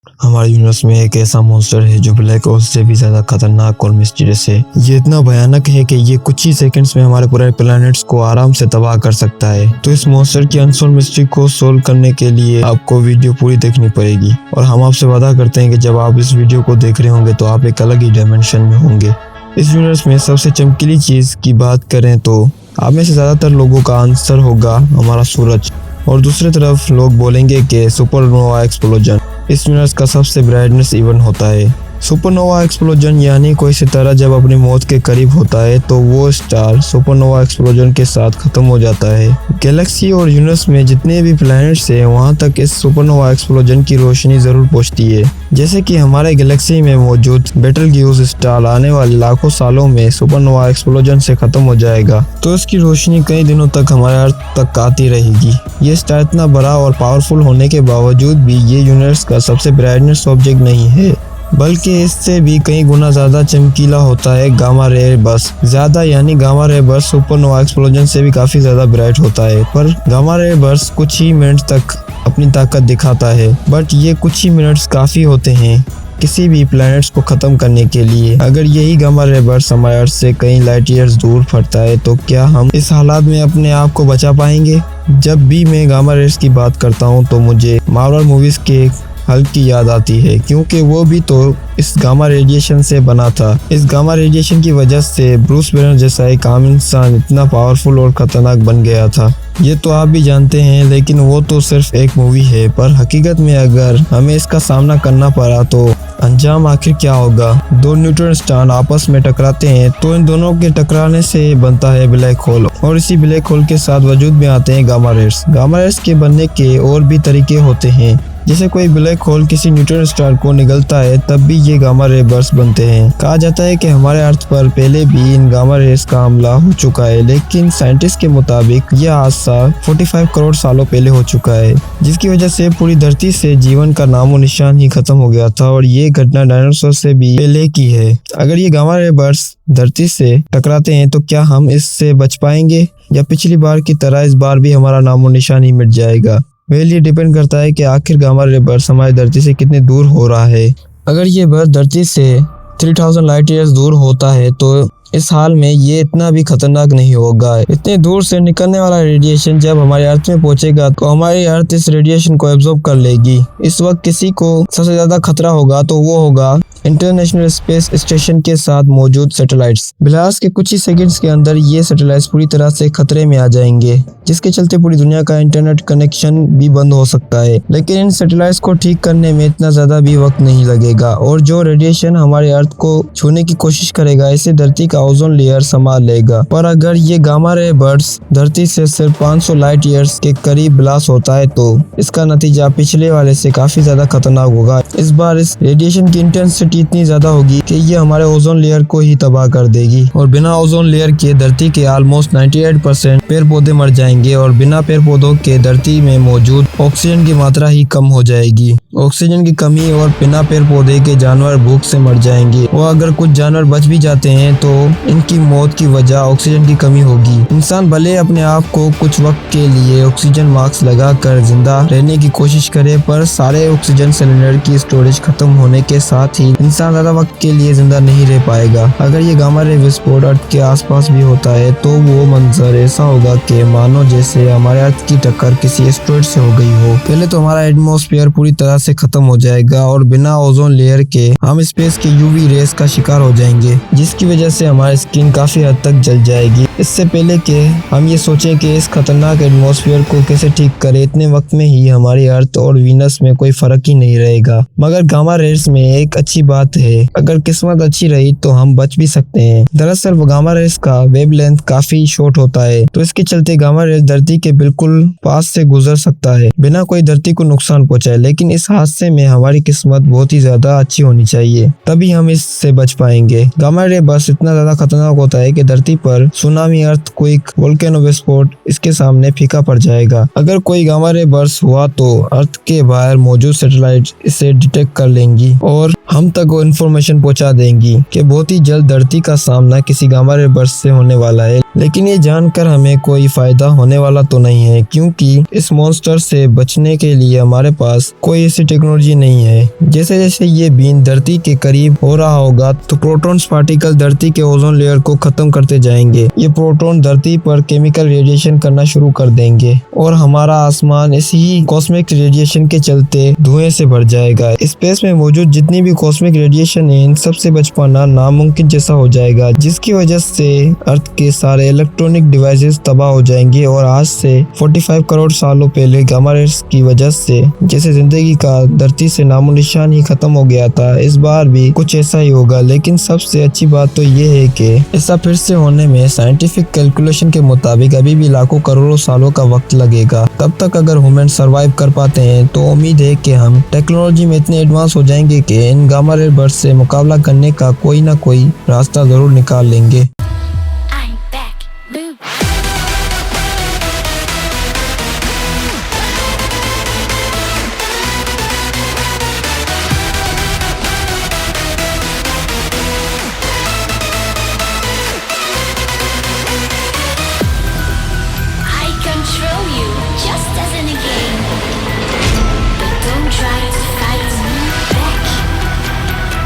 हमारे यूनिवर्स में एक ऐसा मॉन्स्टर है जो ब्लैक होल से भी ज्यादा खतरनाक और मिस्टीरियस है। ये इतना भयानक है कि ये कुछ ही सेकंड्स में हमारे पूरे प्लैनेट्स को आराम से तबाह कर सकता है। तो इस मॉन्स्टर की अनसोल्व मिस्ट्री को सोल्व करने के लिए आपको वीडियो पूरी देखनी पड़ेगी और हम आपसे वादा करते हैं कि जब आप इस वीडियो को देख रहे होंगे तो आप एक अलग ही डायमेंशन में होंगे। इस यूनिवर्स में सबसे चमकीली चीज की बात करें तो आप में से ज्यादातर लोगों का आंसर होगा हमारा सूरज, और दूसरी तरफ लोग बोलेंगे कि सुपरनोवा एक्सप्लोजन इस यूनिवर्स का सबसे ब्राइटनेस इवेंट होता है। सुपरनोवा एक्सप्लोजन यानी कोई सितारा जब अपनी मौत के करीब होता है तो वो स्टार सुपरनोवा एक्सप्लोजन के साथ खत्म हो जाता है। गैलेक्सी और यूनिवर्स में जितने भी प्लैनेट्स हैं वहां तक इस सुपरनोवा एक्सप्लोजन की रोशनी जरूर पहुंचती है। जैसे कि हमारे गैलेक्सी में मौजूद बेटलग्यूज स्टार आने वाले लाखों सालों में सुपरनोवा एक्सप्लोजन से खत्म हो जाएगा, तो इसकी रोशनी कई दिनों तक हमारे अर्थ तक आती रहेगी। ये स्टार इतना बड़ा और पावरफुल होने के बावजूद भी ये यूनिवर्स का सबसे ब्राइटनेस ऑब्जेक्ट नहीं है, बल्कि इससे भी कई गुना ज्यादा चमकीला होता है गामा रे बर्स्ट। ज्यादा यानी gamma ray burst supernova explosion से भी काफी ज्यादा ब्राइट होता है, पर गामा रे बर्स्ट कुछ ही मिनट तक अपनी ताकत दिखाता है। बट ये कुछ ही मिनट्स काफी होते हैं किसी भी प्लैनेट्स को खत्म करने के लिए। अगर यही गामा रे बर्स्ट हमारे अर्थ से कई लाइट ईयर्स दूर फटता है तो क्या हम इस हालात में अपने आप को बचा पाएंगे? जब भी मैं गामा रेस की बात करता हूँ तो मुझे मार्वल मूवीज के हल्क की याद आती है, क्योंकि वो भी तो इस गामा रेडिएशन से बना था। इस गामा रेडिएशन की वजह से ब्रूस बैनर जैसा एक आम इंसान इतना पावरफुल और खतरनाक बन गया था। ये तो आप भी जानते हैं, लेकिन वो तो सिर्फ एक मूवी है, पर हकीकत में अगर हमें इसका सामना करना पड़ा तो अंजाम आखिर क्या होगा? दो न्यूट्रॉन स्टार आपस में टकराते हैं तो इन दोनों के टकराने से बनता है ब्लैक होल, और इसी ब्लैक होल के साथ वजूद में आते हैं गामा रेस। गामा रेस के बनने के और भी तरीके होते हैं। जैसे कोई ब्लैक होल किसी न्यूट्रॉन स्टार को निगलता है तब भी ये गामा रे बर्स्ट बनते हैं। कहा जाता है कि हमारे अर्थ पर पहले भी इन गामा रेस का हमला हो चुका है, लेकिन साइंटिस्ट के मुताबिक यह हादसा 45 करोड़ सालों पहले हो चुका है, जिसकी वजह से पूरी धरती से जीवन का नामो निशान ही खत्म हो गया था, और ये घटना डायनासोर से भी पहले की है। अगर ये गामा रे बर्स्ट धरती से टकराते हैं तो क्या हम इससे बच पाएंगे, या पिछली बार की तरह इस बार भी हमारा नामो निशान ही मिट जाएगा? वेल, ये डिपेंड करता है कि आखिर गामा रे बर्स्ट हमारी धरती से कितने दूर हो रहा है। अगर ये बर्स्ट धरती से 3000 लाइट ईयर्स दूर होता है तो इस हाल में ये इतना भी खतरनाक नहीं होगा। इतने दूर से निकलने वाला रेडिएशन जब हमारे अर्थ में पहुंचेगा तो हमारी अर्थ इस रेडिएशन को एब्जॉर्ब कर लेगी। इस वक्त किसी को सबसे ज्यादा खतरा होगा तो वो होगा इंटरनेशनल स्पेस स्टेशन के साथ मौजूद सैटेलाइट्स। ब्लास्ट के कुछ ही सेकंड्स के अंदर ये सैटेलाइट्स पूरी तरह से खतरे में आ जाएंगे, जिसके चलते पूरी दुनिया का इंटरनेट कनेक्शन भी बंद हो सकता है। लेकिन इन सैटेलाइट्स को ठीक करने में इतना ज्यादा भी वक्त नहीं लगेगा, और जो रेडिएशन हमारे अर्थ को छूने की कोशिश करेगा इसे धरती का ओजोन लेयर संभाल लेगा। पर अगर ये गामा रे बर्स्ट धरती से सिर्फ 500 लाइट ईयर्स के करीब ब्लास्ट होता है तो इसका नतीजा पिछले वाले से काफी ज्यादा खतरनाक होगा। इस बार इस रेडिएशन की इंटेंसिटी इतनी ज्यादा होगी कि ये हमारे ओजोन लेयर को ही तबाह कर देगी, और बिना ओजोन लेयर के धरती के ऑलमोस्ट 98% पेड़ पौधे मर जाएंगे, और बिना पेड़ पौधों के धरती में मौजूद ऑक्सीजन की मात्रा ही कम हो जाएगी। ऑक्सीजन की कमी और बिना पेड़ पौधे के जानवर भूख से मर जाएंगे, और अगर कुछ जानवर बच भी जाते हैं तो इनकी मौत की वजह ऑक्सीजन की कमी होगी। इंसान भले अपने आप को कुछ वक्त के लिए ऑक्सीजन मास्क लगाकर जिंदा रहने की कोशिश करे, पर सारे ऑक्सीजन सिलेंडर की स्टोरेज खत्म होने के साथ ही इंसान ज्यादा वक्त के लिए जिंदा नहीं रह पाएगा। अगर ये गामा रे विस्फोट अर्थ के आसपास भी होता है तो वो मंजर ऐसा होगा कि मानो जैसे हमारे अर्थ की टक्कर किसी एस्टेरॉयड से हो गई हो। पहले तो हमारा एटमॉस्फेयर पूरी तरह से खत्म हो जाएगा, और बिना ओजोन लेयर के हम स्पेस के यूवी रेस का शिकार हो जाएंगे, जिसकी वजह से हमारी स्किन काफी हद तक जल जाएगी। इससे पहले कि हम ये सोचें कि इस खतरनाक एटमॉस्फेयर को कैसे ठीक करें, इतने वक्त में ही हमारी अर्थ और वीनस में कोई फर्क ही नहीं रहेगा। मगर गामा रेस में एक अच्छी बात है, अगर किस्मत अच्छी रही तो हम बच भी सकते हैं। दरअसल गामा रेस का वेवलेंथ काफी शॉर्ट होता है, तो इसके चलते गामा रेस धरती के बिल्कुल पास से गुजर सकता है बिना कोई धरती को नुकसान पहुंचाए। लेकिन इस हादसे में हमारी किस्मत बहुत ही ज्यादा अच्छी होनी चाहिए, तभी हम इससे बच पाएंगे। गामा रे बस इतना ज्यादा खतरनाक होता है कि धरती पर सुनामी सुनामी, अर्थक्वेक, वोल्केनो विस्फोट इसके सामने फीका पड़ जाएगा। अगर कोई गामा रे बर्स्ट हुआ तो अर्थ के बाहर मौजूद सैटेलाइट इसे डिटेक्ट कर लेंगी और हम तक वो इन्फॉर्मेशन पहुंचा देंगी कि बहुत ही जल्द धरती का सामना किसी गामा रे बर्स्ट से होने वाला है। लेकिन ये जानकर हमें कोई फायदा होने वाला तो नहीं है, क्योंकि इस मॉन्स्टर से बचने के लिए हमारे पास कोई ऐसी टेक्नोलॉजी नहीं है। जैसे जैसे ये बीन धरती के करीब हो रहा होगा तो प्रोटॉन्स पार्टिकल धरती के ओजोन लेयर को खत्म करते जाएंगे। ये प्रोटॉन धरती पर केमिकल रेडिएशन करना शुरू कर देंगे और हमारा आसमान इसी ही कॉस्मिक रेडिएशन के चलते धुएं से भर जाएगा। स्पेस में मौजूद जितनी भी कॉस्मिक रेडिएशन है, इन सब से बच पाना नामुमकिन जैसा हो जाएगा, जिसकी वजह से अर्थ के सारे इलेक्ट्रॉनिक डिवाइसेस तबाह हो जाएंगे। और आज से 45 करोड़ सालों पहले गामा रेस की वजह से जैसे जिंदगी का धरती से नामो निशान ही खत्म हो गया था, इस बार भी कुछ ऐसा ही होगा। लेकिन सबसे अच्छी बात तो ये है कि ऐसा फिर से होने में साइंटिफिक कैलकुलेशन के मुताबिक अभी भी लाखों करोड़ों सालों का वक्त लगेगा। तब तक अगर ह्यूमन सर्वाइव कर पाते हैं तो उम्मीद है कि हम टेक्नोलॉजी में इतने एडवांस हो जाएंगे कि इन गामा रे बर्स्ट से मुकाबला करने का कोई ना कोई रास्ता जरूर निकाल लेंगे।